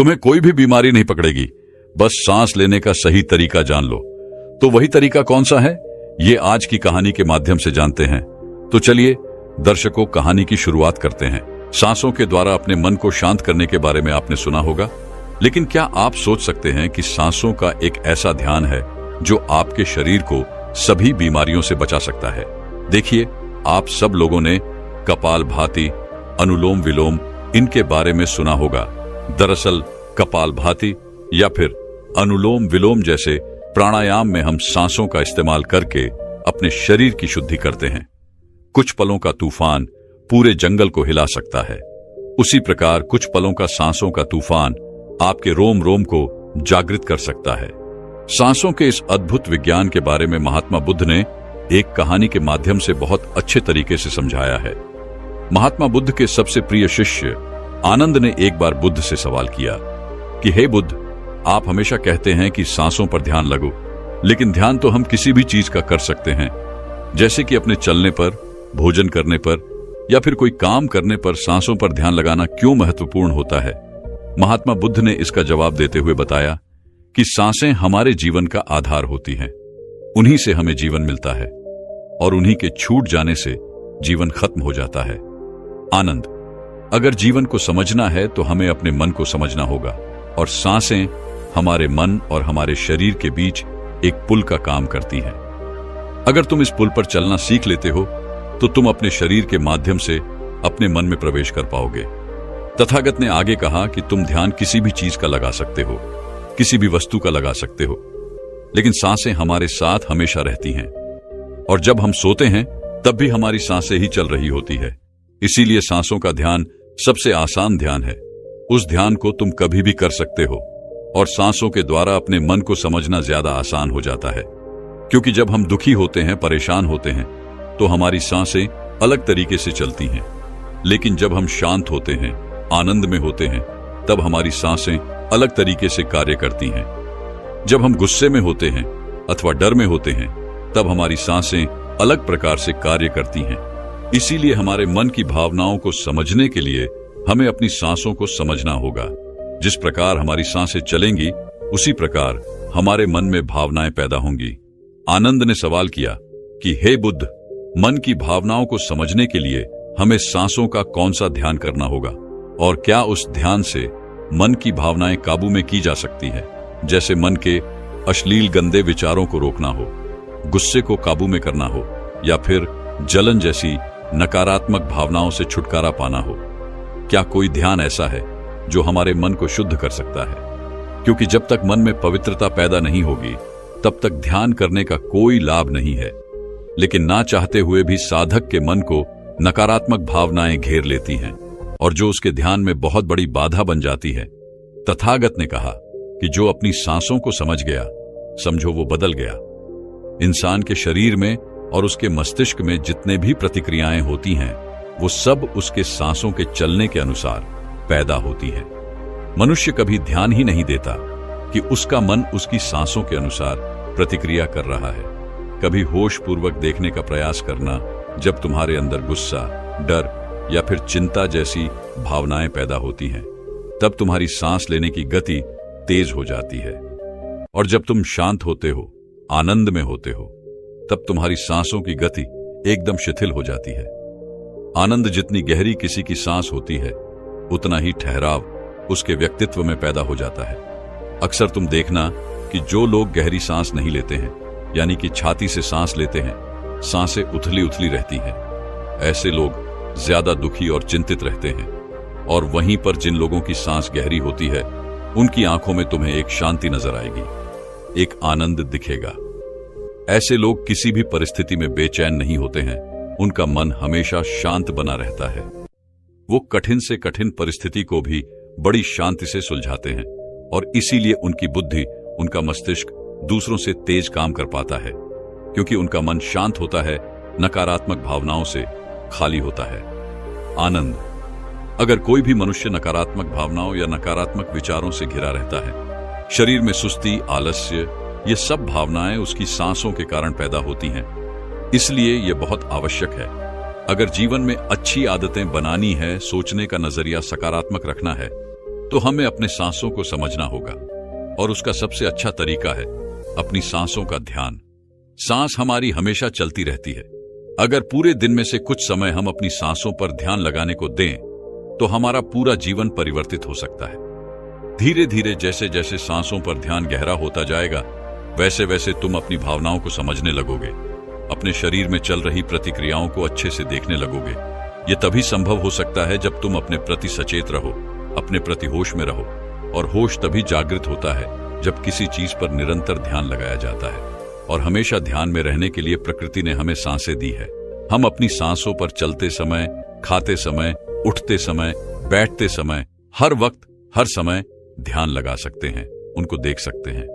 तुम्हें कोई भी बीमारी नहीं पकड़ेगी, बस सांस लेने का सही तरीका जान लो। तो वही तरीका कौन सा है, ये आज की कहानी के माध्यम से जानते हैं। तो चलिए दर्शकों, कहानी की शुरुआत करते हैं। सांसों के द्वारा अपने मन को शांत करने के बारे में आपने सुना होगा, लेकिन क्या आप सोच सकते हैं कि सांसों का एक ऐसा ध्यान है जो आपके शरीर को सभी बीमारियों से बचा सकता है? देखिए, आप सब लोगों ने कपालभाति, अनुलोम विलोम इनके बारे में सुना होगा। दरअसल कपालभाति या फिर अनुलोम विलोम जैसे प्राणायाम में हम सांसों का इस्तेमाल करके अपने शरीर की शुद्धि करते हैं। कुछ पलों का तूफान पूरे जंगल को हिला सकता है, उसी प्रकार कुछ पलों का सांसों का तूफान आपके रोम रोम को जागृत कर सकता है। सांसों के इस अद्भुत विज्ञान के बारे में महात्मा बुद्ध ने एक कहानी के माध्यम से बहुत अच्छे तरीके से समझाया है। महात्मा बुद्ध के सबसे प्रिय शिष्य आनंद ने एक बार बुद्ध से सवाल किया कि हे बुद्ध, आप हमेशा कहते हैं कि सांसों पर ध्यान लगो, लेकिन ध्यान तो हम किसी भी चीज का कर सकते हैं, जैसे कि अपने चलने पर, भोजन करने पर या फिर कोई काम करने पर सांसों पर ध्यान लगाना क्यों महत्वपूर्ण होता है? महात्मा बुद्ध ने इसका जवाब देते हुए बताया कि सांसें हमारे जीवन का आधार होती हैं। उन्हीं से हमें जीवन मिलता है और उन्हीं के छूट जाने से जीवन खत्म हो जाता है। आनंद, अगर जीवन को समझना है तो हमें अपने मन को समझना होगा, और सांसें हमारे मन और हमारे शरीर के बीच एक पुल का काम करती हैं। अगर तुम इस पुल पर चलना सीख लेते हो तो तुम अपने शरीर के माध्यम से अपने मन में प्रवेश कर पाओगे। तथागत ने आगे कहा कि तुम ध्यान किसी भी चीज का लगा सकते हो, किसी भी वस्तु का लगा सकते हो, लेकिन सांसें हमारे साथ हमेशा रहती हैं, और जब हम सोते हैं तब भी हमारी सांसें ही चल रही होती है। इसीलिए सांसों का ध्यान सबसे आसान ध्यान है। उस ध्यान को तुम कभी भी कर सकते हो, और सांसों के द्वारा अपने मन को समझना ज्यादा आसान हो जाता है, क्योंकि जब हम दुखी होते हैं, परेशान होते हैं, तो हमारी सांसें अलग तरीके से चलती हैं, लेकिन जब हम शांत होते हैं, आनंद में होते हैं, तब हमारी सांसें अलग तरीके से कार्य करती हैं। जब हम गुस्से में होते हैं अथवा डर में होते हैं, तब हमारी सांसें अलग प्रकार से कार्य करती हैं। इसीलिए हमारे मन की भावनाओं को समझने के लिए हमें अपनी सांसों को समझना होगा। जिस प्रकार हमारी सांसें चलेंगी, उसी प्रकार हमारे मन में भावनाएं पैदा होंगी। आनंद ने सवाल किया कि हे बुद्ध, मन की भावनाओं को समझने के लिए हमें सांसों का कौन सा ध्यान करना होगा, और क्या उस ध्यान से मन की भावनाएं काबू में की जा सकती है? जैसे मन के अश्लील गंदे विचारों को रोकना हो, गुस्से को काबू में करना हो, या फिर जलन जैसी नकारात्मक भावनाओं से छुटकारा पाना हो। क्या कोई ध्यान ऐसा है जो हमारे मन को शुद्ध कर सकता है? क्योंकि जब तक मन में पवित्रता पैदा नहीं होगी, तब तक ध्यान करने का कोई लाभ नहीं है। लेकिन ना चाहते हुए भी साधक के मन को नकारात्मक भावनाएं घेर लेती हैं, और जो उसके ध्यान में बहुत बड़ी बाधा बन जाती है। तथागत ने कहा कि जो अपनी सांसों को समझ गया, समझो वो बदल गया। इंसान के शरीर में और उसके मस्तिष्क में जितने भी प्रतिक्रियाएं होती हैं, वो सब उसके सांसों के चलने के अनुसार पैदा होती है। मनुष्य कभी ध्यान ही नहीं देता कि उसका मन उसकी सांसों के अनुसार प्रतिक्रिया कर रहा है। कभी होश पूर्वक देखने का प्रयास करना, जब तुम्हारे अंदर गुस्सा, डर या फिर चिंता जैसी भावनाएं पैदा होती हैं, तब तुम्हारी सांस लेने की गति तेज हो जाती है। और जब तुम शांत होते हो, आनंद में होते हो, तब तुम्हारी सांसों की गति एकदम शिथिल हो जाती है। आनंद जितनी गहरी किसी की सांस होती है, उतना ही ठहराव उसके व्यक्तित्व में पैदा हो जाता है। अक्सर तुम देखना कि जो लोग गहरी सांस नहीं लेते हैं, यानी कि छाती से सांस लेते हैं, सांसें उथली उथली रहती हैं। ऐसे लोग ज्यादा दुखी और चिंतित रहते हैं। और वहीं पर जिन लोगों की सांस गहरी होती है, उनकी आंखों में तुम्हें एक शांति नजर आएगी, एक आनंद दिखेगा। ऐसे लोग किसी भी परिस्थिति में बेचैन नहीं होते हैं, उनका मन हमेशा शांत बना रहता है। वो कठिन से कठिन परिस्थिति को भी बड़ी शांति से सुलझाते हैं, और इसीलिए उनकी बुद्धि, उनका मस्तिष्क दूसरों से तेज काम कर पाता है, क्योंकि उनका मन शांत होता है, नकारात्मक भावनाओं से खाली होता है। आनंद, अगर कोई भी मनुष्य नकारात्मक भावनाओं या नकारात्मक विचारों से घिरा रहता है, शरीर में सुस्ती, आलस्य, ये सब भावनाएं उसकी सांसों के कारण पैदा होती हैं। इसलिए यह बहुत आवश्यक है। अगर जीवन में अच्छी आदतें बनानी है, सोचने का नजरिया सकारात्मक रखना है, तो हमें अपने सांसों को समझना होगा, और उसका सबसे अच्छा तरीका है अपनी सांसों का ध्यान। सांस हमारी हमेशा चलती रहती है। अगर पूरे दिन में से कुछ समय हम अपनी सांसों पर ध्यान लगाने को दें तो हमारा पूरा जीवन परिवर्तित हो सकता है। धीरे धीरे जैसे जैसे सांसों पर ध्यान गहरा होता जाएगा, वैसे वैसे तुम अपनी भावनाओं को समझने लगोगे, अपने शरीर में चल रही प्रतिक्रियाओं को अच्छे से देखने लगोगे। यह तभी संभव हो सकता है जब तुम अपने प्रति सचेत रहो, अपने प्रति होश में रहो, और होश तभी जागृत होता है जब किसी चीज पर निरंतर ध्यान लगाया जाता है। और हमेशा ध्यान में रहने के लिए प्रकृति ने हमें सांसें दी है। हम अपनी सांसों पर चलते समय, खाते समय, उठते समय, बैठते समय, हर वक्त हर समय ध्यान लगा सकते हैं। उनको देख सकते हैं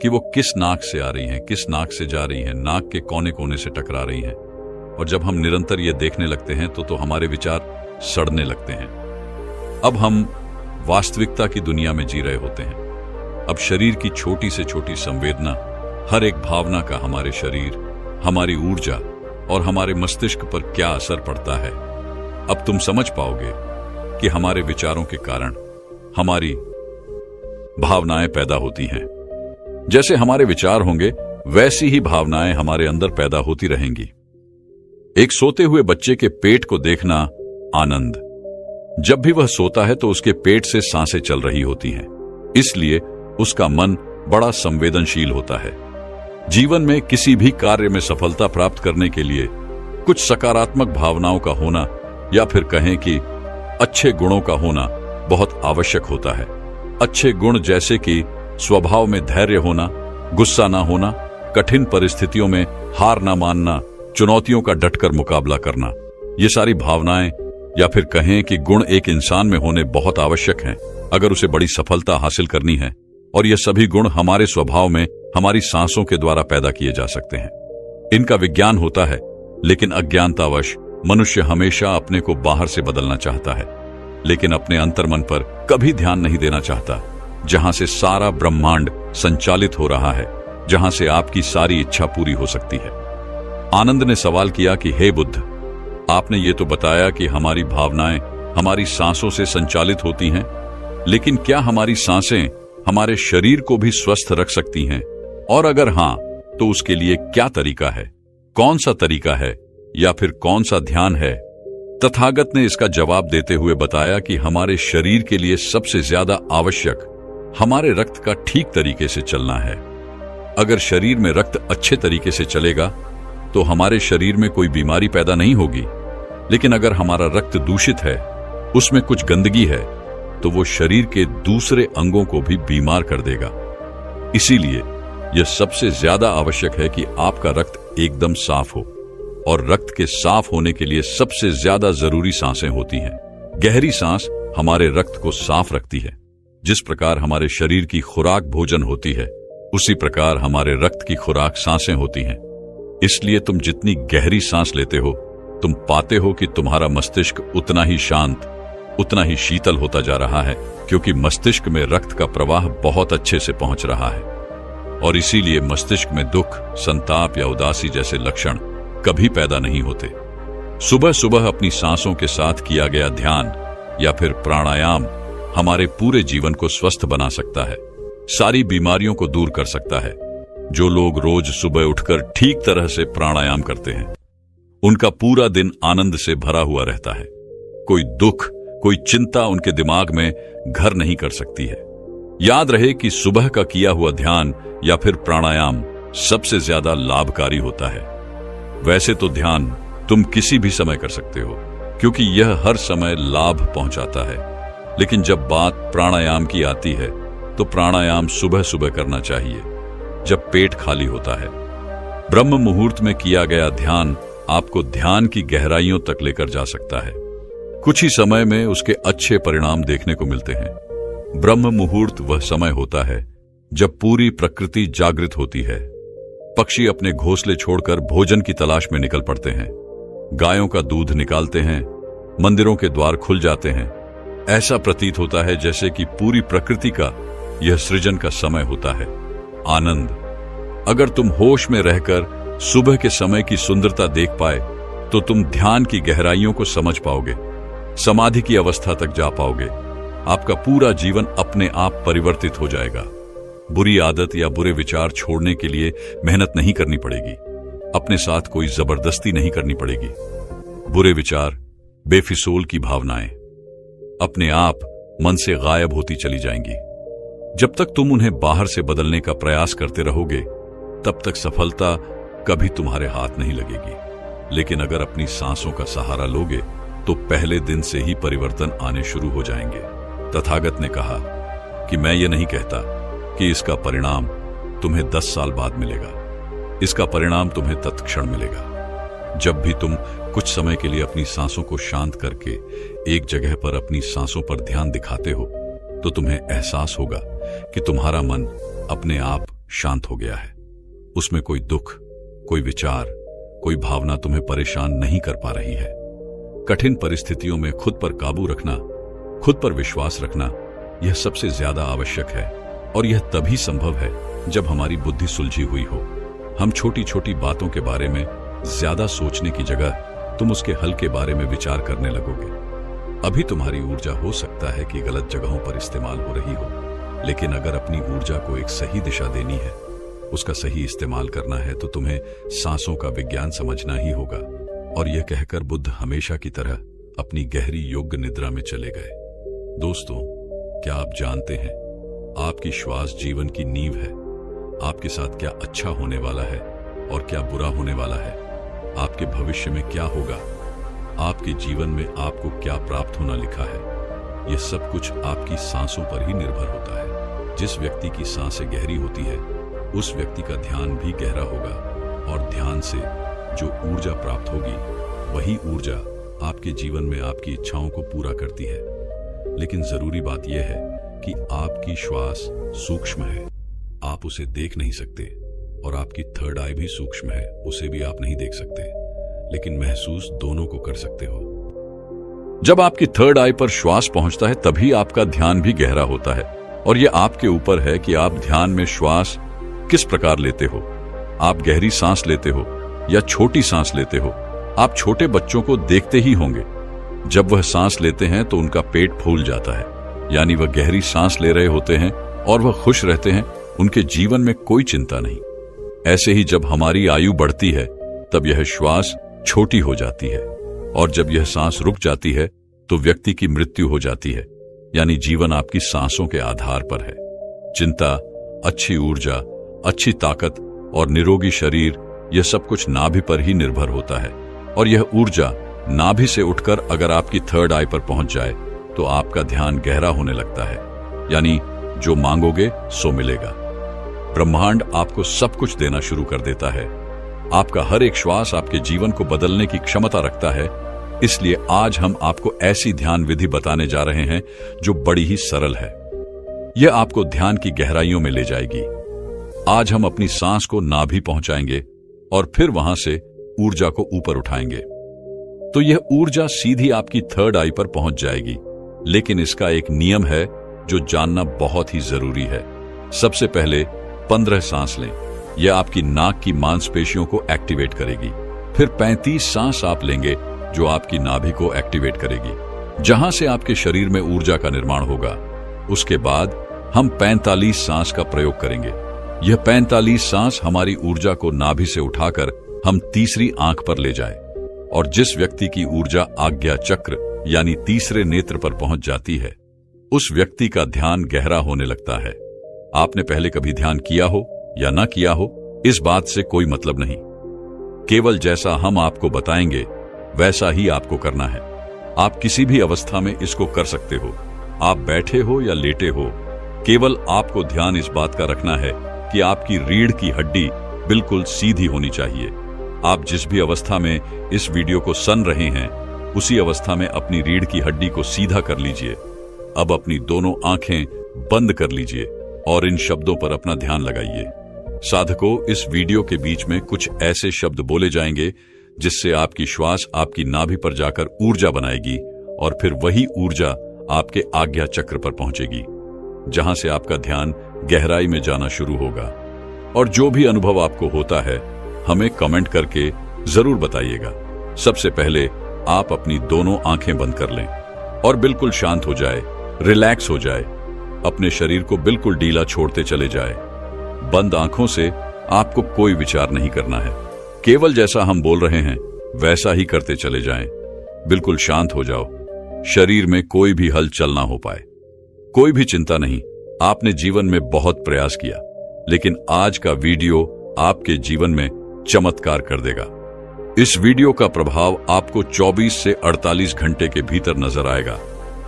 कि वो किस नाक से आ रही हैं, किस नाक से जा रही हैं, नाक के कोने कोने से टकरा रही हैं। और जब हम निरंतर ये देखने लगते हैं तो हमारे विचार सड़ने लगते हैं। अब हम वास्तविकता की दुनिया में जी रहे होते हैं। अब शरीर की छोटी से छोटी संवेदना, हर एक भावना का हमारे शरीर, हमारी ऊर्जा और हमारे मस्तिष्क पर क्या असर पड़ता है, अब तुम समझ पाओगे कि हमारे विचारों के कारण हमारी भावनाएं पैदा होती हैं। जैसे हमारे विचार होंगे वैसी ही भावनाएं हमारे अंदर पैदा होती रहेंगी। एक सोते हुए बच्चे के पेट को देखना आनंद। जब भी वह सोता है तो उसके पेट से सांसें चल रही होती हैं, इसलिए उसका मन बड़ा संवेदनशील होता है। जीवन में किसी भी कार्य में सफलता प्राप्त करने के लिए कुछ सकारात्मक भावनाओं का होना, या फिर कहें कि अच्छे गुणों का होना बहुत आवश्यक होता है। अच्छे गुण जैसे कि स्वभाव में धैर्य होना, गुस्सा ना होना, कठिन परिस्थितियों में हार ना मानना, चुनौतियों का डटकर मुकाबला करना, ये सारी भावनाएं या फिर कहें कि गुण एक इंसान में होने बहुत आवश्यक हैं अगर उसे बड़ी सफलता हासिल करनी है। और ये सभी गुण हमारे स्वभाव में हमारी सांसों के द्वारा पैदा किए जा सकते हैं। इनका विज्ञान होता है, लेकिन अज्ञानतावश मनुष्य हमेशा अपने को बाहर से बदलना चाहता है, लेकिन अपने अंतर्मन पर कभी ध्यान नहीं देना चाहता, जहां से सारा ब्रह्मांड संचालित हो रहा है, जहां से आपकी सारी इच्छा पूरी हो सकती है। आनंद ने सवाल किया कि हे बुद्ध, आपने ये तो बताया कि हमारी भावनाएं हमारी सांसों से संचालित होती हैं, लेकिन क्या हमारी सांसें हमारे शरीर को भी स्वस्थ रख सकती हैं? और अगर हां, तो उसके लिए क्या तरीका है? कौन सा तरीका है या फिर कौन सा ध्यान है? तथागत ने इसका जवाब देते हुए बताया कि हमारे शरीर के लिए सबसे ज्यादा आवश्यक हमारे रक्त का ठीक तरीके से चलना है। अगर शरीर में रक्त अच्छे तरीके से चलेगा तो हमारे शरीर में कोई बीमारी पैदा नहीं होगी, लेकिन अगर हमारा रक्त दूषित है, उसमें कुछ गंदगी है, तो वो शरीर के दूसरे अंगों को भी बीमार कर देगा। इसीलिए यह सबसे ज्यादा आवश्यक है कि आपका रक्त एकदम साफ हो, और रक्त के साफ होने के लिए सबसे ज्यादा जरूरी सांसें होती हैं। गहरी सांस हमारे रक्त को साफ रखती है। जिस प्रकार हमारे शरीर की खुराक भोजन होती है, उसी प्रकार हमारे रक्त की खुराक सांसें होती हैं। इसलिए तुम जितनी गहरी सांस लेते हो, तुम पाते हो कि तुम्हारा मस्तिष्क उतना ही शांत, उतना ही शीतल होता जा रहा है, क्योंकि मस्तिष्क में रक्त का प्रवाह बहुत अच्छे से पहुंच रहा है। और इसीलिए मस्तिष्क में दुख, संताप या उदासी जैसे लक्षण कभी पैदा नहीं होते। सुबह सुबह अपनी सांसों के साथ किया गया ध्यान या फिर प्राणायाम हमारे पूरे जीवन को स्वस्थ बना सकता है, सारी बीमारियों को दूर कर सकता है। जो लोग रोज सुबह उठकर ठीक तरह से प्राणायाम करते हैं, उनका पूरा दिन आनंद से भरा हुआ रहता है। कोई दुख, कोई चिंता उनके दिमाग में घर नहीं कर सकती है। याद रहे कि सुबह का किया हुआ ध्यान या फिर प्राणायाम सबसे ज्यादा लाभकारी होता है। वैसे तो ध्यान तुम किसी भी समय कर सकते हो, क्योंकि यह हर समय लाभ पहुंचाता है, लेकिन जब बात प्राणायाम की आती है तो प्राणायाम सुबह सुबह करना चाहिए, जब पेट खाली होता है। ब्रह्म मुहूर्त में किया गया ध्यान आपको ध्यान की गहराइयों तक लेकर जा सकता है। कुछ ही समय में उसके अच्छे परिणाम देखने को मिलते हैं। ब्रह्म मुहूर्त वह समय होता है जब पूरी प्रकृति जागृत होती है। पक्षी अपने घोंसले छोड़कर भोजन की तलाश में निकल पड़ते हैं, गायों का दूध निकालते हैं, मंदिरों के द्वार खुल जाते हैं। ऐसा प्रतीत होता है जैसे कि पूरी प्रकृति का यह सृजन का समय होता है। आनंद। अगर तुम होश में रहकर सुबह के समय की सुंदरता देख पाए तो तुम ध्यान की गहराइयों को समझ पाओगे, समाधि की अवस्था तक जा पाओगे। आपका पूरा जीवन अपने आप परिवर्तित हो जाएगा। बुरी आदत या बुरे विचार छोड़ने के लिए मेहनत नहीं करनी पड़ेगी, अपने साथ कोई जबरदस्ती नहीं करनी पड़ेगी। बुरे विचार, बेफिसूल की भावनाएं अपने आप मन से गायब होती चली जाएंगी। जब तक तुम उन्हें बाहर से बदलने का प्रयास करते रहोगे, तब तक सफलता कभी तुम्हारे हाथ नहीं लगेगी। लेकिन अगर अपनी सांसों का सहारा लोगे तो पहले दिन से ही परिवर्तन आने शुरू हो जाएंगे। तथागत ने कहा कि मैं ये नहीं कहता कि इसका परिणाम तुम्हें 10 साल बाद मिलेगा, इसका परिणाम तुम्हें तत्क्षण मिलेगा। जब भी तुम कुछ समय के लिए अपनी सांसों को शांत करके एक जगह पर अपनी सांसों पर ध्यान दिखाते हो, तो तुम्हें एहसास होगा कि तुम्हारा मन अपने आप शांत हो गया है। उसमें कोई दुख, कोई विचार, कोई भावना तुम्हें परेशान नहीं कर पा रही है। कठिन परिस्थितियों में खुद पर काबू रखना, खुद पर विश्वास रखना, यह सबसे ज्यादा आवश्यक है। और यह तभी संभव है जब हमारी बुद्धि सुलझी हुई हो। हम छोटी छोटी बातों के बारे में ज्यादा सोचने की जगह तुम उसके हल के बारे में विचार करने लगोगे। अभी तुम्हारी ऊर्जा हो सकता है कि गलत जगहों पर इस्तेमाल हो रही हो, लेकिन अगर अपनी ऊर्जा को एक सही दिशा देनी है, उसका सही इस्तेमाल करना है, तो तुम्हें सांसों का विज्ञान समझना ही होगा। और यह कहकर बुद्ध हमेशा की तरह अपनी गहरी योग्य निद्रा में चले गए। दोस्तों, क्या आप जानते हैं आपकी श्वास जीवन की नींव है। आपके साथ क्या अच्छा होने वाला है और क्या बुरा होने वाला है, आपके भविष्य में क्या होगा, आपके जीवन में आपको क्या प्राप्त होना लिखा है, यह सब कुछ आपकी सांसों पर ही निर्भर होता है। जिस व्यक्ति की सांसें गहरी होती है, उस व्यक्ति का ध्यान भी गहरा होगा, और ध्यान से जो ऊर्जा प्राप्त होगी, वही ऊर्जा आपके जीवन में आपकी इच्छाओं को पूरा करती है। लेकिन जरूरी बात यह है कि आपकी श्वास सूक्ष्म है, आप उसे देख नहीं सकते, और आपकी थर्ड आई भी सूक्ष्म है, उसे भी आप नहीं देख सकते, लेकिन महसूस दोनों को कर सकते हो। जब आपकी थर्ड आई पर श्वास पहुंचता है, तभी आपका ध्यान भी गहरा होता है, और यह आपके ऊपर है कि आप ध्यान में श्वास किस प्रकार लेते हो। आप गहरी सांस लेते हो या छोटी सांस लेते हो। आप छोटे बच्चों को देखते ही होंगे, जब वह सांस लेते हैं तो उनका पेट फूल जाता है, यानी वह गहरी सांस ले रहे होते हैं और वह खुश रहते हैं, उनके जीवन में कोई चिंता नहीं। ऐसे ही जब हमारी आयु बढ़ती है, तब यह श्वास छोटी हो जाती है, और जब यह सांस रुक जाती है तो व्यक्ति की मृत्यु हो जाती है। यानी जीवन आपकी सांसों के आधार पर है। चिंता, अच्छी ऊर्जा, अच्छी ताकत और निरोगी शरीर, यह सब कुछ नाभि पर ही निर्भर होता है। और यह ऊर्जा नाभि से उठकर अगर आपकी थर्ड आई पर पहुंच जाए तो आपका ध्यान गहरा होने लगता है, यानी जो मांगोगे सो मिलेगा। ब्रह्मांड आपको सब कुछ देना शुरू कर देता है। आपका हर एक श्वास आपके जीवन को बदलने की क्षमता रखता है। इसलिए आज हम आपको ऐसी ध्यान विधि बताने जा रहे हैं जो बड़ी ही सरल है। यह आपको ध्यान की गहराइयों में ले जाएगी। आज हम अपनी सांस को नाभि पहुंचाएंगे और फिर वहां से ऊर्जा को ऊपर उठाएंगे, तो यह ऊर्जा सीधी आपकी थर्ड आई पर पहुंच जाएगी। लेकिन इसका एक नियम है जो जानना बहुत ही जरूरी है। सबसे पहले 15 सांस लें, यह आपकी नाक की मांसपेशियों को एक्टिवेट करेगी। फिर 35 सांस आप लेंगे जो आपकी नाभि को एक्टिवेट करेगी, जहां से आपके शरीर में ऊर्जा का निर्माण होगा। उसके बाद हम 45 सांस का प्रयोग करेंगे। यह 45 सांस हमारी ऊर्जा को नाभि से उठाकर हम तीसरी आंख पर ले जाए, और जिस व्यक्ति की ऊर्जा आज्ञा चक्र यानी तीसरे नेत्र पर पहुंच जाती है, उस व्यक्ति का ध्यान गहरा होने लगता है। आपने पहले कभी ध्यान किया हो या ना किया हो, इस बात से कोई मतलब नहीं। केवल जैसा हम आपको बताएंगे वैसा ही आपको करना है। आप किसी भी अवस्था में इसको कर सकते हो। आप बैठे हो या लेटे हो, केवल आपको ध्यान इस बात का रखना है कि आपकी रीढ़ की हड्डी बिल्कुल सीधी होनी चाहिए। आप जिस भी अवस्था में इस वीडियो को सुन रहे हैं, उसी अवस्था में अपनी रीढ़ की हड्डी को सीधा कर लीजिए। अब अपनी दोनों आंखें बंद कर लीजिए और इन शब्दों पर अपना ध्यान लगाइए। साधकों, इस वीडियो के बीच में कुछ ऐसे शब्द बोले जाएंगे जिससे आपकी श्वास आपकी नाभि पर जाकर ऊर्जा बनाएगी, और फिर वही ऊर्जा आपके आज्ञा चक्र पर पहुंचेगी, जहां से आपका ध्यान गहराई में जाना शुरू होगा। और जो भी अनुभव आपको होता है, हमें कमेंट करके जरूर बताइएगा। सबसे पहले आप अपनी दोनों आंखें बंद कर लें और बिल्कुल शांत हो जाए। रिलैक्स हो जाए, अपने शरीर को बिल्कुल ढीला छोड़ते चले जाए। बंद आंखों से आपको कोई विचार नहीं करना है, केवल जैसा हम बोल रहे हैं वैसा ही करते चले जाएं। बिल्कुल शांत हो जाओ, शरीर में कोई भी हलचल ना हो पाए। कोई भी चिंता नहीं। आपने जीवन में बहुत प्रयास किया, लेकिन आज का वीडियो आपके जीवन में चमत्कार कर देगा। इस वीडियो का प्रभाव आपको 24 से 48 घंटे के भीतर नजर आएगा।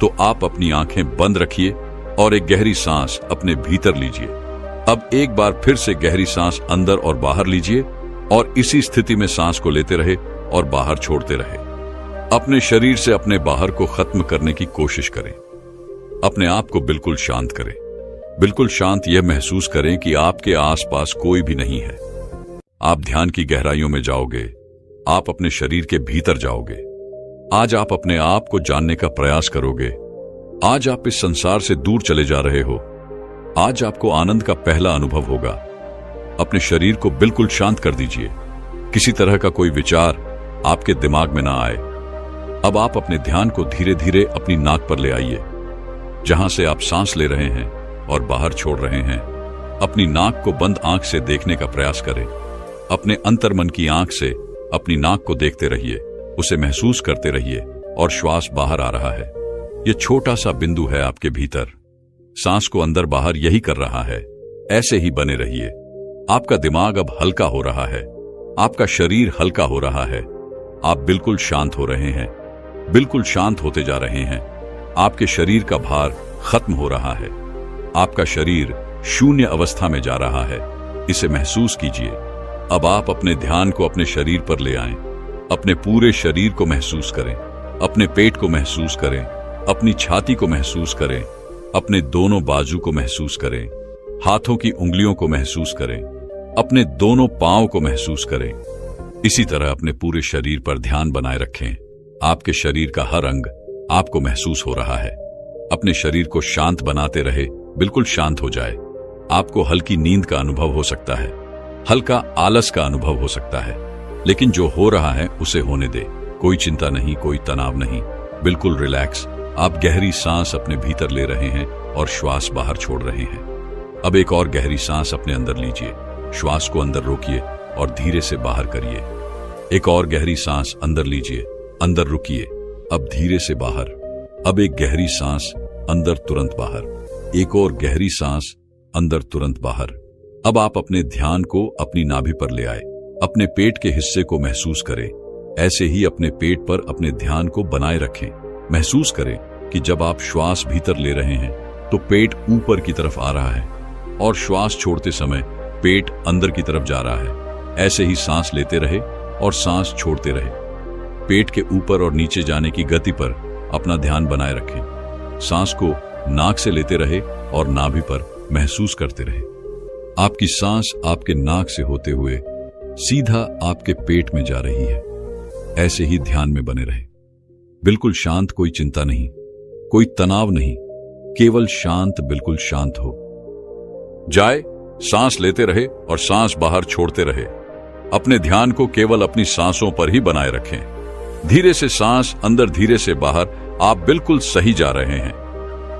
तो आप अपनी आंखें बंद रखिए और एक गहरी सांस अपने भीतर लीजिए। अब एक बार फिर से गहरी सांस अंदर और बाहर लीजिए और इसी स्थिति में सांस को लेते रहे और बाहर छोड़ते रहे। अपने शरीर से अपने बाहर को खत्म करने की कोशिश करें। अपने आप को बिल्कुल शांत करें। बिल्कुल शांत यह महसूस करें कि आपके आसपास कोई भी नहीं है। आप ध्यान की गहराइयों में जाओगे। आप अपने शरीर के भीतर जाओगे। आज आप अपने आप को जानने का प्रयास करोगे। आज आप इस संसार से दूर चले जा रहे हो। आज आपको आनंद का पहला अनुभव होगा। अपने शरीर को बिल्कुल शांत कर दीजिए। किसी तरह का कोई विचार आपके दिमाग में ना आए। अब आप अपने ध्यान को धीरे धीरे अपनी नाक पर ले आइए, जहां से आप सांस ले रहे हैं और बाहर छोड़ रहे हैं। अपनी नाक को बंद आंख से देखने का प्रयास करें। अपने अंतर्मन की आंख से अपनी नाक को देखते रहिए, उसे महसूस करते रहिए और श्वास बाहर आ रहा है। यह छोटा सा बिंदु है आपके भीतर। सांस को अंदर बाहर यही कर रहा है। ऐसे ही बने रहिए। आपका दिमाग अब हल्का हो रहा है। आपका शरीर हल्का हो रहा है। आप बिल्कुल शांत हो रहे हैं। बिल्कुल शांत होते जा रहे हैं। आपके शरीर का भार खत्म हो रहा है। आपका शरीर शून्य अवस्था में जा रहा है। इसे महसूस कीजिए। अब आप अपने ध्यान को अपने शरीर पर ले आएं। अपने पूरे शरीर को महसूस करें। अपने पेट को महसूस करें। अपनी छाती को महसूस करें। अपने दोनों बाजू को महसूस करें। हाथों की उंगलियों को महसूस करें। अपने दोनों पांव को महसूस करें। इसी तरह अपने पूरे शरीर पर ध्यान बनाए रखें। आपके शरीर का हर अंग आपको महसूस हो रहा है। अपने शरीर को शांत बनाते रहे। बिल्कुल शांत हो जाए। आपको हल्की नींद का अनुभव हो सकता है। हल्का आलस का अनुभव हो सकता है, लेकिन जो हो रहा है उसे होने दे। कोई चिंता नहीं, कोई तनाव नहीं। बिल्कुल रिलैक्स। आप गहरी सांस अपने भीतर ले रहे हैं और श्वास बाहर छोड़ रहे हैं। अब एक और गहरी सांस अपने अंदर लीजिए। श्वास को अंदर रोकिए और धीरे से बाहर करिए। एक और गहरी सांस अंदर लीजिए, अंदर रुकिए, अब धीरे से बाहर। अब एक गहरी सांस अंदर, तुरंत बाहर। एक और गहरी सांस अंदर, तुरंत बाहर। अब आप अपने ध्यान को अपनी नाभि पर ले आए। अपने पेट के हिस्से को महसूस करें। ऐसे ही अपने पेट पर अपने ध्यान को बनाए रखें। महसूस करें कि जब आप श्वास भीतर ले रहे हैं तो पेट ऊपर की तरफ आ रहा है और श्वास छोड़ते समय पेट अंदर की तरफ जा रहा है। ऐसे ही सांस लेते रहे और सांस छोड़ते रहे। पेट के ऊपर और नीचे जाने की गति पर अपना ध्यान बनाए रखें। सांस को नाक से लेते रहे और नाभि पर महसूस करते रहे। आपकी सांस आपके नाक से होते हुए सीधा आपके पेट में जा रही है। ऐसे ही ध्यान में बने रहे। बिल्कुल शांत, कोई चिंता नहीं, कोई तनाव नहीं, केवल शांत, बिल्कुल शांत हो जाए। सांस लेते रहे और सांस बाहर छोड़ते रहे। अपने ध्यान को केवल अपनी सांसों पर ही बनाए रखें। धीरे से सांस अंदर, धीरे से बाहर। आप बिल्कुल सही जा रहे हैं।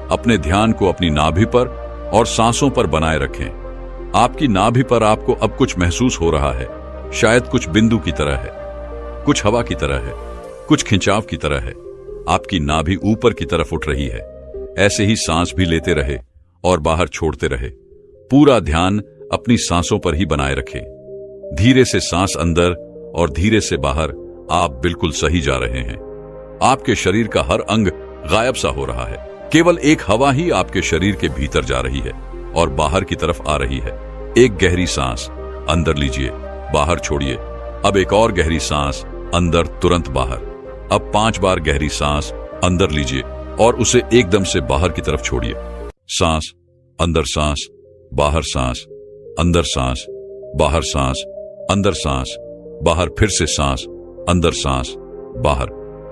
अपने ध्यान को अपनी नाभि पर और सांसों पर बनाए रखें। आपकी नाभि पर आपको अब कुछ महसूस हो रहा है। शायद कुछ बिंदु की तरह है, कुछ हवा की तरह है, कुछ खिंचाव की तरह है। आपकी नाभि ऊपर की तरफ उठ रही है। ऐसे ही सांस भी लेते रहे और बाहर छोड़ते रहे। पूरा ध्यान अपनी सांसों पर ही बनाए रखें। धीरे से सांस अंदर और धीरे से बाहर। आप बिल्कुल सही जा रहे हैं। आपके शरीर का हर अंग गायब सा हो रहा है। केवल एक हवा ही आपके शरीर के भीतर जा रही है और बाहर की तरफ आ रही है। एक गहरी सांस अंदर लीजिए, बाहर छोड़िए। अब एक और गहरी सांस अंदर, तुरंत बाहर। अब 5 बार गहरी सांस अंदर लीजिए और उसे एकदम से बाहर की तरफ छोड़िए। सांस अंदर, सांस बाहर, सांस अंदर, सांस बाहर, सांस अंदर, सांस बाहर, फिर से सांस अंदर, सांस बाहर।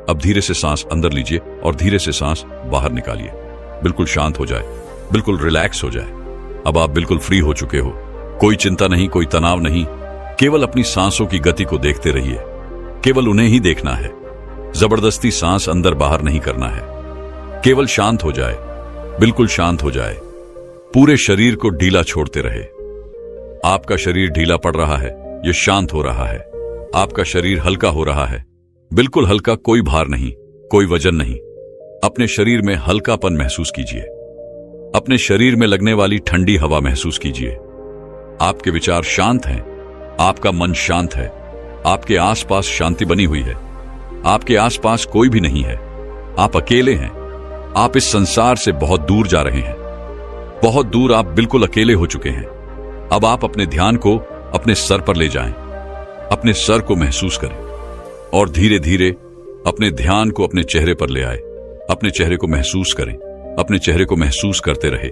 अब धीरे से सांस अंदर लीजिए और धीरे से सांस बाहर निकालिए। बिल्कुल शांत हो जाए, बिल्कुल रिलैक्स हो जाए। अब आप बिल्कुल फ्री हो चुके हो। कोई चिंता नहीं, कोई तनाव नहीं। केवल अपनी सांसों की गति को देखते रहिए। केवल उन्हें ही देखना है। जबरदस्ती सांस अंदर बाहर नहीं करना है। केवल शांत हो जाए। बिल्कुल शांत हो जाए। पूरे शरीर को ढीला छोड़ते रहे। आपका शरीर ढीला पड़ रहा है, यह शांत हो रहा है। आपका शरीर हल्का हो रहा है, बिल्कुल हल्का, कोई भार नहीं, कोई वजन नहीं। अपने शरीर में हल्कापन महसूस कीजिए। अपने शरीर में लगने वाली ठंडी हवा महसूस कीजिए। आपके विचार शांत हैं, आपका मन शांत है, आपके आसपास शांति बनी हुई है। आपके आसपास कोई भी नहीं है, आप अकेले हैं। आप इस संसार से बहुत दूर जा रहे हैं, बहुत दूर। आप बिल्कुल अकेले हो चुके हैं। अब आप अपने ध्यान को अपने सर पर ले जाएं, अपने सर को महसूस करें और धीरे धीरे अपने ध्यान को अपने चेहरे पर ले आए। अपने चेहरे को महसूस करें, अपने चेहरे को महसूस करते रहे।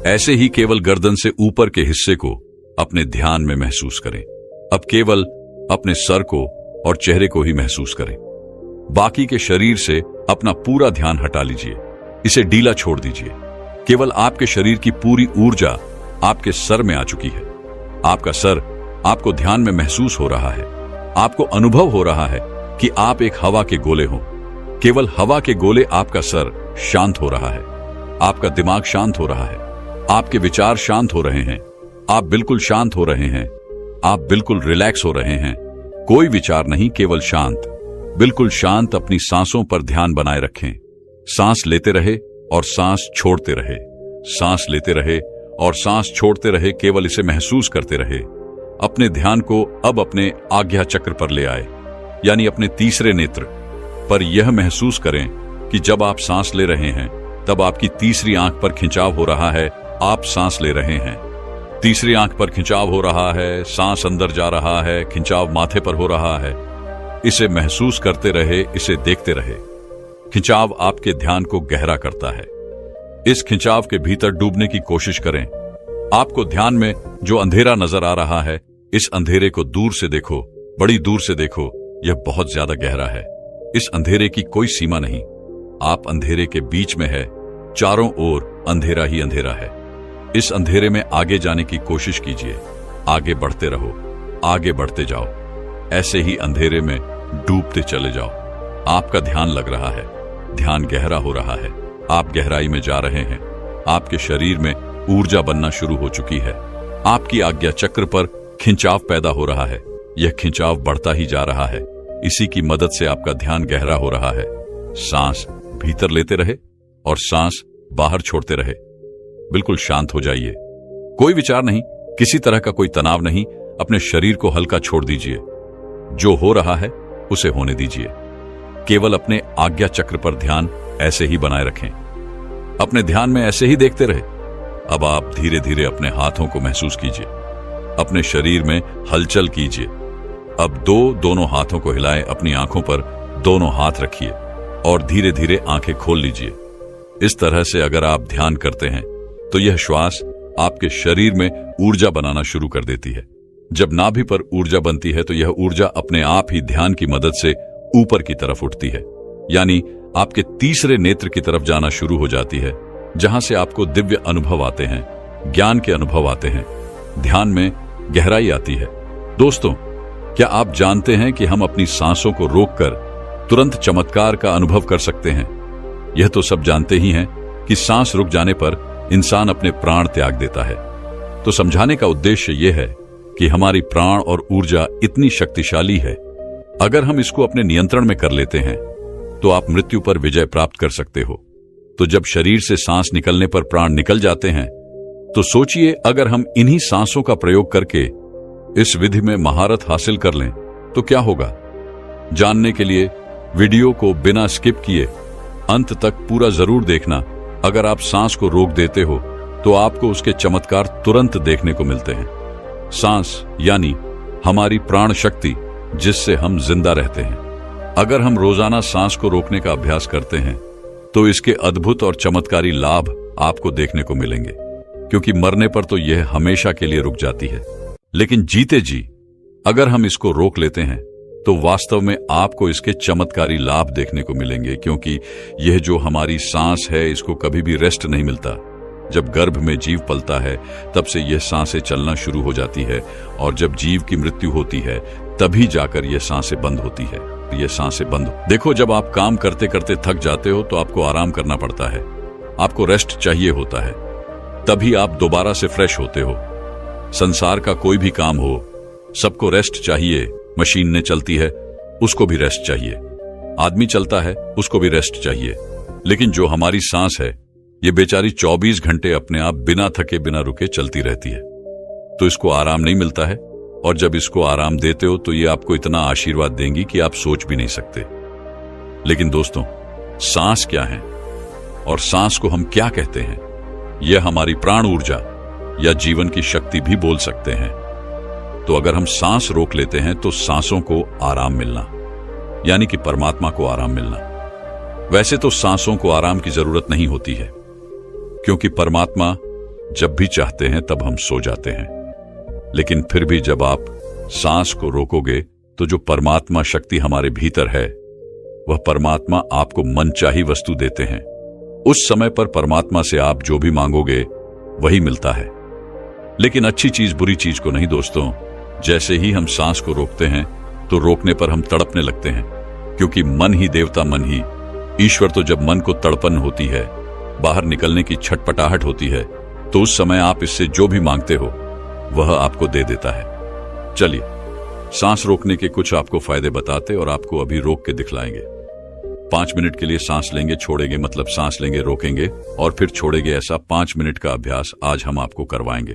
ऐसे ही केवल गर्दन से ऊपर के हिस्से को अपने ध्यान में महसूस करें। अब केवल अपने सर को और चेहरे को ही महसूस करें। बाकी के शरीर से अपना पूरा ध्यान हटा लीजिए, इसे ढीला छोड़ दीजिए। केवल आपके शरीर की पूरी ऊर्जा आपके सर में आ चुकी है। आपका सर आपको ध्यान में महसूस हो रहा है। आपको अनुभव हो रहा है कि आप एक हवा के गोले हो। केवल हवा के गोले आपका सर शांत हो रहा है। आपका दिमाग शांत हो रहा है। आपके विचार शांत हो रहे हैं। आप बिल्कुल शांत हो रहे हैं। आप बिल्कुल रिलैक्स हो रहे हैं। कोई विचार नहीं, केवल शांत, बिल्कुल शांत। अपनी सांसों पर ध्यान बनाए रखें। सांस लेते रहे और सांस छोड़ते रहे, सांस लेते रहे और सांस छोड़ते रहे। केवल इसे महसूस करते रहे। अपने ध्यान को अब अपने आज्ञा चक्र पर ले आए, यानी अपने तीसरे नेत्र पर। यह महसूस करें कि जब आप सांस ले रहे हैं तब आपकी तीसरी आंख पर खिंचाव हो रहा है। आप सांस ले रहे हैं, तीसरी आंख पर खिंचाव हो रहा है, सांस अंदर जा रहा है, खिंचाव माथे पर हो रहा है। इसे महसूस करते रहे, इसे देखते रहे। खिंचाव आपके ध्यान को गहरा करता है। इस खिंचाव के भीतर डूबने की कोशिश करें। आपको ध्यान में जो अंधेरा नजर आ रहा है, इस अंधेरे को दूर से देखो, बड़ी दूर से देखो। यह बहुत ज्यादा गहरा है। इस अंधेरे की कोई सीमा नहीं। आप अंधेरे के बीच में है, चारों ओर अंधेरा ही अंधेरा है। इस अंधेरे में आगे जाने की कोशिश कीजिए। आगे बढ़ते रहो, आगे बढ़ते जाओ। ऐसे ही अंधेरे में डूबते चले जाओ। आपका ध्यान लग रहा है, ध्यान गहरा हो रहा है। आप गहराई में जा रहे हैं। आपके शरीर में ऊर्जा बनना शुरू हो चुकी है। आपकी आज्ञा चक्र पर खिंचाव पैदा हो रहा है। यह खिंचाव बढ़ता ही जा रहा है। इसी की मदद से आपका ध्यान गहरा हो रहा है। सांस भीतर लेते रहे और सांस बाहर छोड़ते रहे। बिल्कुल शांत हो जाइए। कोई विचार नहीं, किसी तरह का कोई तनाव नहीं। अपने शरीर को हल्का छोड़ दीजिए। जो हो रहा है उसे होने दीजिए। केवल अपने आज्ञा चक्र पर ध्यान ऐसे ही बनाए रखें। अपने ध्यान में ऐसे ही देखते रहे। अब आप धीरे धीरे अपने हाथों को महसूस कीजिए। अपने शरीर में हलचल कीजिए। अब दोनों हाथों को हिलाएं। अपनी आंखों पर दोनों हाथ रखिए और धीरे धीरे आंखें खोल लीजिए। इस तरह से अगर आप ध्यान करते हैं तो यह श्वास आपके शरीर में ऊर्जा बनाना शुरू कर देती है। जब नाभि पर ऊर्जा बनती है तो यह ऊर्जा अपने आप ही ध्यान की मदद से ऊपर की तरफ उठती है, यानी आपके तीसरे नेत्र की तरफ जाना शुरू हो जाती है, जहां से आपको दिव्य अनुभव आते हैं, ज्ञान के अनुभव आते हैं, ध्यान में गहराई आती है। दोस्तों, क्या आप जानते हैं कि हम अपनी सांसों को रोककर तुरंत चमत्कार का अनुभव कर सकते हैं? यह तो सब जानते ही हैं कि सांस रुक जाने पर इंसान अपने प्राण त्याग देता है। तो समझाने का उद्देश्य यह है कि हमारी प्राण और ऊर्जा इतनी शक्तिशाली है। अगर हम इसको अपने नियंत्रण में कर लेते हैं तो आप मृत्यु पर विजय प्राप्त कर सकते हो। तो जब शरीर से सांस निकलने पर प्राण निकल जाते हैं तो सोचिए, अगर हम इन्हीं सांसों का प्रयोग करके इस विधि में महारत हासिल कर लें तो क्या होगा। जानने के लिए वीडियो को बिना स्किप किए अंत तक पूरा जरूर देखना। अगर आप सांस को रोक देते हो तो आपको उसके चमत्कार तुरंत देखने को मिलते हैं। सांस यानी हमारी प्राण शक्ति, जिससे हम जिंदा रहते हैं। अगर हम रोजाना सांस को रोकने का अभ्यास करते हैं तो इसके अद्भुत और चमत्कारी लाभ आपको देखने को मिलेंगे, क्योंकि मरने पर तो यह हमेशा के लिए रुक जाती है, लेकिन जीते जी अगर हम इसको रोक लेते हैं तो वास्तव में आपको इसके चमत्कारी लाभ देखने को मिलेंगे। क्योंकि यह जो हमारी सांस है, इसको कभी भी रेस्ट नहीं मिलता। जब गर्भ में जीव पलता है तब से यह सांसें चलना शुरू हो जाती है, और जब जीव की मृत्यु होती है तभी जाकर यह सांसें बंद होती है। ये सांसें बंद। देखो, जब आप काम करते करते थक जाते हो तो आपको आराम करना पड़ता है। आपको रेस्ट चाहिए होता है, तभी आप दोबारा से फ्रेश होते हो। संसार का कोई भी काम हो, सबको रेस्ट चाहिए। मशीन ने चलती है, उसको भी रेस्ट चाहिए। आदमी चलता है, उसको भी रेस्ट चाहिए। लेकिन जो हमारी सांस है, ये बेचारी 24 घंटे अपने आप बिना थके बिना रुके चलती रहती है, तो इसको आराम नहीं मिलता है। और जब इसको आराम देते हो तो ये आपको इतना आशीर्वाद देंगी कि आप सोच भी नहीं सकते। लेकिन दोस्तों, सांस क्या है और सांस को हम क्या कहते हैं? यह हमारी प्राण ऊर्जा या जीवन की शक्ति भी बोल सकते हैं। तो अगर हम सांस रोक लेते हैं तो सांसों को आराम मिलना, यानी कि परमात्मा को आराम मिलना। वैसे तो सांसों को आराम की जरूरत नहीं होती है, क्योंकि परमात्मा जब भी चाहते हैं तब हम सो जाते हैं। लेकिन फिर भी जब आप सांस को रोकोगे तो जो परमात्मा शक्ति हमारे भीतर है, वह परमात्मा आपको मनचाही वस्तु देते हैं। उस समय पर परमात्मा से आप जो भी मांगोगे वही मिलता है। लेकिन अच्छी चीज बुरी चीज को नहीं दोस्तों। जैसे ही हम सांस को रोकते हैं तो रोकने पर हम तड़पने लगते हैं, क्योंकि मन ही देवता, मन ही ईश्वर। तो जब मन को तड़पन होती है, बाहर निकलने की छटपटाहट होती है, तो उस समय आप इससे जो भी मांगते हो वह आपको दे देता है। चलिए सांस रोकने के कुछ आपको फायदे बताते और आपको अभी रोक के दिखलाएंगे। 5 मिनट के लिए सांस लेंगे, छोड़ेंगे, मतलब सांस लेंगे, रोकेंगे और फिर छोड़ेंगे। ऐसा 5 मिनट का अभ्यास आज हम आपको करवाएंगे।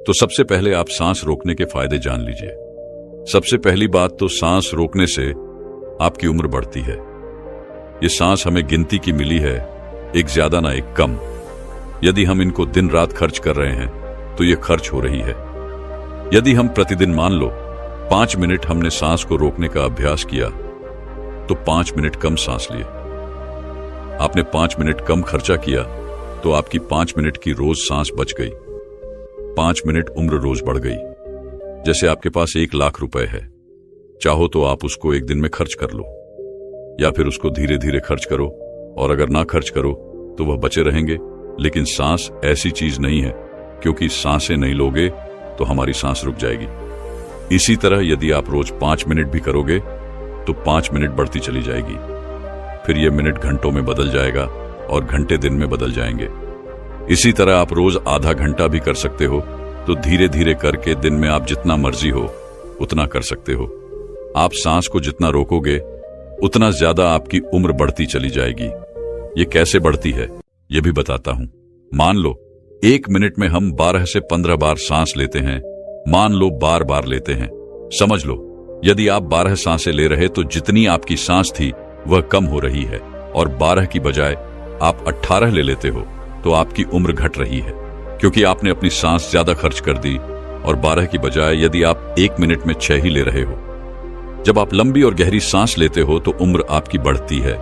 तो सबसे पहले आप सांस रोकने के फायदे जान लीजिए। सबसे पहली बात तो सांस रोकने से आपकी उम्र बढ़ती है। ये सांस हमें गिनती की मिली है, एक ज्यादा ना एक कम। यदि हम इनको दिन रात खर्च कर रहे हैं तो ये खर्च हो रही है। यदि हम प्रतिदिन मान लो 5 मिनट हमने सांस को रोकने का अभ्यास किया, तो 5 मिनट कम सांस लिए। आपने 5 मिनट कम खर्चा किया तो आपकी 5 मिनट की रोज सांस बच गई। 5 मिनट उम्र रोज बढ़ गई। जैसे आपके पास 1 लाख रुपए है, चाहो तो आप उसको एक दिन में खर्च कर लो, या फिर उसको धीरे धीरे खर्च करो, और अगर ना खर्च करो तो वह बचे रहेंगे। लेकिन सांस ऐसी चीज नहीं है, क्योंकि सांसें नहीं लोगे तो हमारी सांस रुक जाएगी। इसी तरह यदि आप रोज 5 मिनट भी करोगे तो 5 मिनट बढ़ती चली जाएगी। फिर यह मिनट घंटों में बदल जाएगा और घंटे दिन में बदल जाएंगे। इसी तरह आप रोज आधा घंटा भी कर सकते हो, तो धीरे धीरे करके दिन में आप जितना मर्जी हो उतना कर सकते हो। आप सांस को जितना रोकोगे उतना ज्यादा आपकी उम्र बढ़ती चली जाएगी। ये कैसे बढ़ती है ये भी बताता हूं। मान लो 1 मिनट में हम 12 से 15 बार सांस लेते हैं। मान लो बार बार लेते हैं। समझ लो यदि आप 12 सांसें ले रहे तो जितनी आपकी सांस थी वह कम हो रही है, और 12 की बजाय आप 18 ले लेते हो तो आपकी उम्र घट रही है, क्योंकि आपने अपनी सांस ज्यादा खर्च कर दी। और 12 की बजाय यदि आप 1 मिनट में 6 ही ले रहे हो। जब आप लंबी और गहरी सांस लेते हो तो उम्र आपकी बढ़ती है,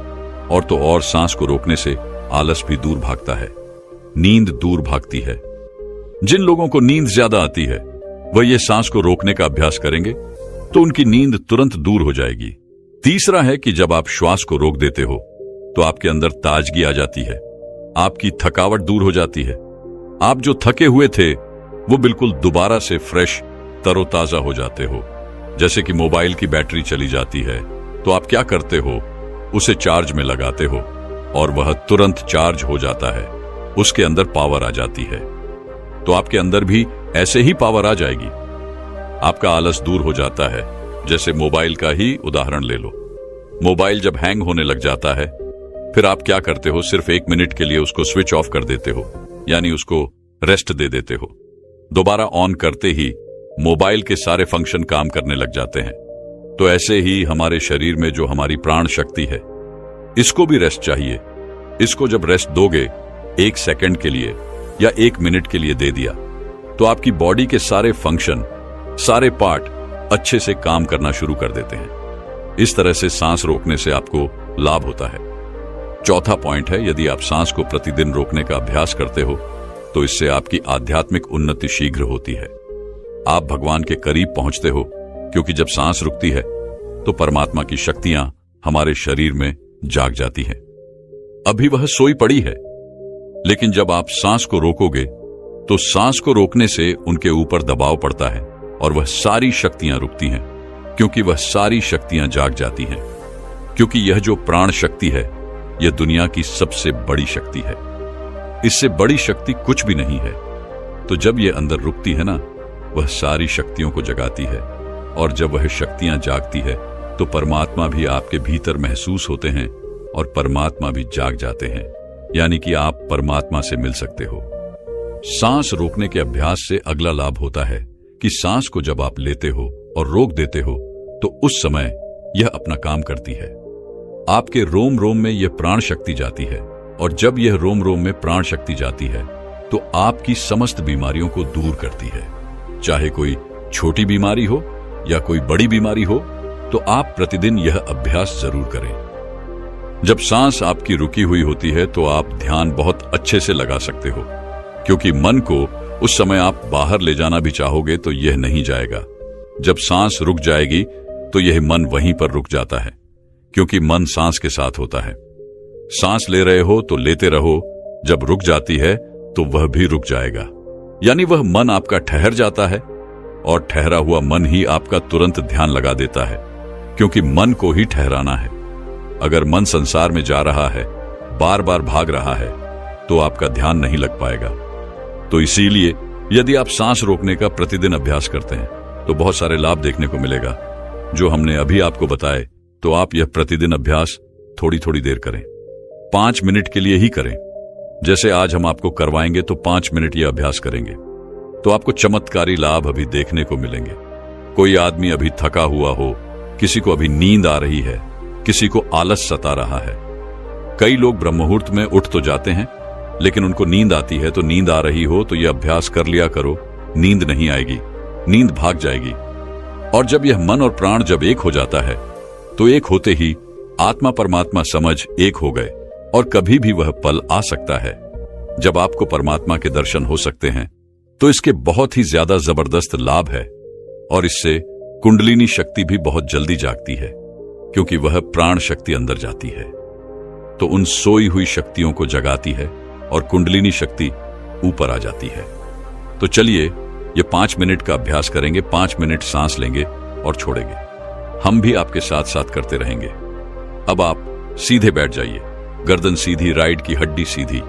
और तो और सांस को रोकने से आलस भी दूर भागता है, नींद दूर भागती है। जिन लोगों को नींद ज्यादा आती है वह ये सांस को रोकने का अभ्यास करेंगे तो उनकी नींद तुरंत दूर हो जाएगी। तीसरा है कि जब आप श्वास को रोक देते हो तो आपके अंदर ताजगी आ जाती है, आपकी थकावट दूर हो जाती है। आप जो थके हुए थे वो बिल्कुल दोबारा से फ्रेश, तरोताजा हो जाते हो। जैसे कि मोबाइल की बैटरी चली जाती है तो आप क्या करते हो, उसे चार्ज में लगाते हो और वह तुरंत चार्ज हो जाता है, उसके अंदर पावर आ जाती है। तो आपके अंदर भी ऐसे ही पावर आ जाएगी। आपका आलस दूर हो जाता है। जैसे मोबाइल का ही उदाहरण ले लो। मोबाइल जब हैंग होने लग जाता है फिर आप क्या करते हो, सिर्फ 1 मिनट के लिए उसको स्विच ऑफ कर देते हो, यानी उसको रेस्ट दे देते हो। दोबारा ऑन करते ही मोबाइल के सारे फंक्शन काम करने लग जाते हैं। तो ऐसे ही हमारे शरीर में जो हमारी प्राण शक्ति है, इसको भी रेस्ट चाहिए। इसको जब रेस्ट दोगे 1 सेकंड के लिए या 1 मिनट के लिए दे दिया, तो आपकी बॉडी के सारे फंक्शन, सारे पार्ट अच्छे से काम करना शुरू कर देते हैं। इस तरह से सांस रोकने से आपको लाभ होता है। चौथा पॉइंट है, यदि आप सांस को प्रतिदिन रोकने का अभ्यास करते हो तो इससे आपकी आध्यात्मिक उन्नति शीघ्र होती है। आप भगवान के करीब पहुंचते हो, क्योंकि जब सांस रुकती है तो परमात्मा की शक्तियां हमारे शरीर में जाग जाती हैं। अभी वह सोई पड़ी है, लेकिन जब आप सांस को रोकोगे तो सांस को रोकने से उनके ऊपर दबाव पड़ता है और वह सारी शक्तियां रुकती हैं, क्योंकि वह सारी शक्तियां जाग जाती हैं। क्योंकि यह जो प्राण शक्ति है, यह दुनिया की सबसे बड़ी शक्ति है। इससे बड़ी शक्ति कुछ भी नहीं है। तो जब यह अंदर रुकती है ना, वह सारी शक्तियों को जगाती है, और जब वह शक्तियां जागती है तो परमात्मा भी आपके भीतर महसूस होते हैं और परमात्मा भी जाग जाते हैं, यानी कि आप परमात्मा से मिल सकते हो। सांस रोकने के अभ्यास से अगला लाभ होता है कि सांस को जब आप लेते हो और रोक देते हो तो उस समय यह अपना काम करती है। आपके रोम रोम में यह प्राण शक्ति जाती है, और जब यह रोम रोम में प्राण शक्ति जाती है तो आपकी समस्त बीमारियों को दूर करती है। चाहे कोई छोटी बीमारी हो या कोई बड़ी बीमारी हो, तो आप प्रतिदिन यह अभ्यास जरूर करें। जब सांस आपकी रुकी हुई होती है तो आप ध्यान बहुत अच्छे से लगा सकते हो, क्योंकि मन को उस समय आप बाहर ले जाना भी चाहोगे तो यह नहीं जाएगा। जब सांस रुक जाएगी तो यह मन वहीं पर रुक जाता है, क्योंकि मन सांस के साथ होता है। सांस ले रहे हो तो लेते रहो, जब रुक जाती है तो वह भी रुक जाएगा, यानी वह मन आपका ठहर जाता है, और ठहरा हुआ मन ही आपका तुरंत ध्यान लगा देता है, क्योंकि मन को ही ठहराना है। अगर मन संसार में जा रहा है, बार बार भाग रहा है, तो आपका ध्यान नहीं लग पाएगा। तो इसीलिए यदि आप सांस रोकने का प्रतिदिन अभ्यास करते हैं तो बहुत सारे लाभ देखने को मिलेगा, जो हमने अभी आपको बताए। तो आप यह प्रतिदिन अभ्यास थोड़ी थोड़ी देर करें, 5 मिनट के लिए ही करें। जैसे आज हम आपको करवाएंगे तो 5 मिनट यह अभ्यास करेंगे तो आपको चमत्कारी लाभ अभी देखने को मिलेंगे। कोई आदमी अभी थका हुआ हो, किसी को अभी नींद आ रही है, किसी को आलस सता रहा है। कई लोग ब्रह्म मुहूर्त में उठ तो जाते हैं, लेकिन उनको नींद आती है। तो नींद आ रही हो तो यह अभ्यास कर लिया करो, नींद नहीं आएगी, नींद भाग जाएगी। और जब यह मन और प्राण जब एक हो जाता है तो एक होते ही आत्मा परमात्मा समझ एक हो गए, और कभी भी वह पल आ सकता है जब आपको परमात्मा के दर्शन हो सकते हैं। तो इसके बहुत ही ज्यादा जबरदस्त लाभ है, और इससे कुंडलिनी शक्ति भी बहुत जल्दी जागती है, क्योंकि वह प्राण शक्ति अंदर जाती है तो उन सोई हुई शक्तियों को जगाती है और कुंडलिनी शक्ति ऊपर आ जाती है। तो चलिए ये 5 मिनट का अभ्यास करेंगे। 5 मिनट सांस लेंगे और छोड़ेंगे। हम भी आपके साथ साथ करते रहेंगे। अब आप सीधे बैठ जाइए, गर्दन सीधी, राइट की हड्डी सीधी।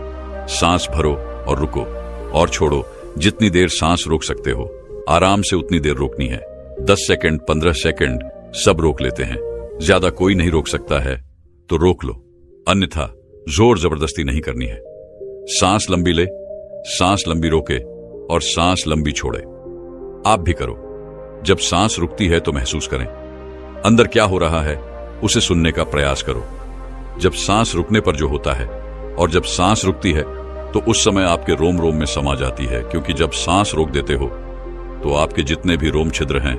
सांस भरो और रुको और छोड़ो। जितनी देर सांस रोक सकते हो आराम से उतनी देर रोकनी है। 10 सेकंड, 15 सेकंड सब रोक लेते हैं। ज्यादा कोई नहीं रोक सकता है तो रोक लो, अन्यथा जोर जबरदस्ती नहीं करनी है। सांस लंबी ले, सांस लंबी रोके और सांस लंबी छोड़े। आप भी करो। जब सांस रुकती है तो महसूस करें अंदर क्या हो रहा है, उसे सुनने का प्रयास करो। जब सांस रुकने पर जो होता है और जब सांस रुकती है तो उस समय आपके रोम रोम में समा जाती है, क्योंकि जब सांस रोक देते हो तो आपके जितने भी रोम छिद्र हैं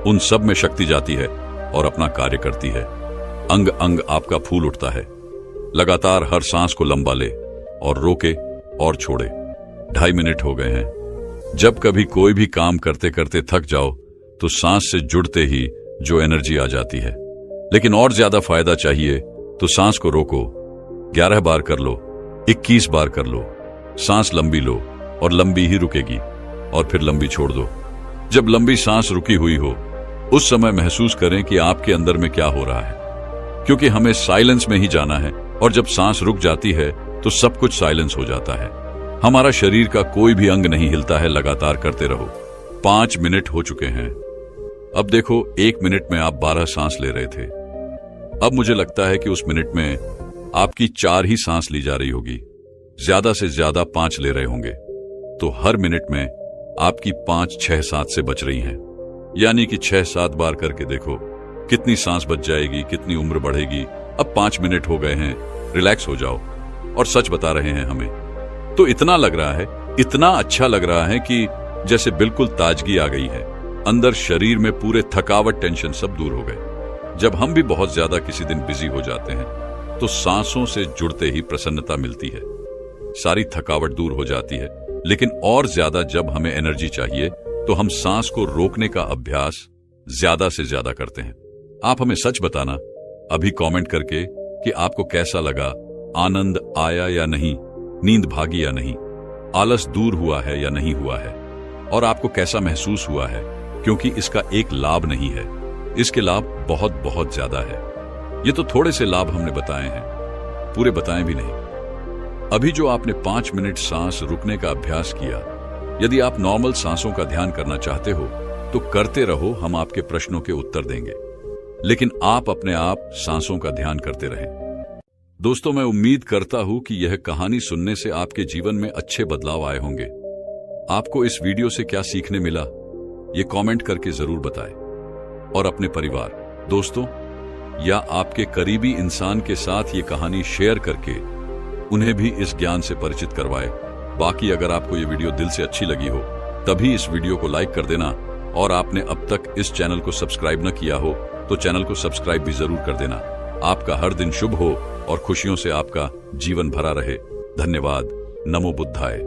उन सब में शक्ति जाती है और अपना कार्य करती है। अंग अंग आपका फूल उठता है। लगातार हर सांस को लंबा ले और रोके और छोड़े। 2.5 मिनट हो गए हैं। जब कभी कोई भी काम करते करते थक जाओ तो सांस से जुड़ते ही जो एनर्जी आ जाती है। लेकिन और ज्यादा फायदा चाहिए तो सांस को रोको, 11 बार कर लो, 21 बार कर लो। सांस लंबी लो और लंबी ही रुकेगी, और फिर लंबी छोड़ दो। जब लंबी सांस रुकी हुई हो उस समय महसूस करें कि आपके अंदर में क्या हो रहा है, क्योंकि हमें साइलेंस में ही जाना है। और जब सांस रुक जाती है तो सब कुछ साइलेंस हो जाता है। हमारा शरीर का कोई भी अंग नहीं हिलता है। लगातार करते रहो। 5 मिनट हो चुके हैं। अब देखो, 1 मिनट में आप 12 सांस ले रहे थे। अब मुझे लगता है कि उस मिनट में आपकी 4 ही सांस ली जा रही होगी, ज्यादा से ज्यादा 5 ले रहे होंगे। तो हर मिनट में आपकी 5, 6, 7 से बच रही हैं, यानी कि 6-7 बार करके देखो कितनी सांस बच जाएगी, कितनी उम्र बढ़ेगी। अब 5 मिनट हो गए हैं, रिलैक्स हो जाओ। और सच बता रहे हैं हमें तो इतना लग रहा है, इतना अच्छा लग रहा है कि जैसे बिल्कुल ताजगी आ गई है अंदर। शरीर में पूरे थकावट, टेंशन सब दूर हो गए। जब हम भी बहुत ज्यादा किसी दिन बिजी हो जाते हैं तो सांसों से जुड़ते ही प्रसन्नता मिलती है, सारी थकावट दूर हो जाती है। लेकिन और ज्यादा जब हमें एनर्जी चाहिए तो हम सांस को रोकने का अभ्यास ज्यादा से ज्यादा करते हैं। आप हमें सच बताना अभी कमेंट करके कि आपको कैसा लगा, आनंद आया या नहीं, नींद भागी या नहीं, आलस दूर हुआ है या नहीं हुआ है, और आपको कैसा महसूस हुआ है। क्योंकि इसका एक लाभ नहीं है, इसके लाभ बहुत बहुत ज्यादा है। ये तो थोड़े से लाभ हमने बताए हैं, पूरे बताए भी नहीं। अभी जो आपने 5 मिनट सांस रुकने का अभ्यास किया, यदि आप नॉर्मल सांसों का ध्यान करना चाहते हो तो करते रहो, हम आपके प्रश्नों के उत्तर देंगे, लेकिन आप अपने आप सांसों का ध्यान करते रहें। दोस्तों, मैं उम्मीद करता हूं कि यह कहानी सुनने से आपके जीवन में अच्छे बदलाव आए होंगे। आपको इस वीडियो से क्या सीखने मिला, ये कमेंट करके जरूर बताएं। और अपने परिवार, दोस्तों या आपके करीबी इंसान के साथ ये कहानी शेयर करके उन्हें भी इस ज्ञान से परिचित करवाए। बाकी अगर आपको ये वीडियो दिल से अच्छी लगी हो तभी इस वीडियो को लाइक कर देना, और आपने अब तक इस चैनल को सब्सक्राइब न किया हो तो चैनल को सब्सक्राइब भी जरूर कर देना। आपका हर दिन शुभ हो और खुशियों से आपका जीवन भरा रहे। धन्यवाद। नमो बुद्धाय।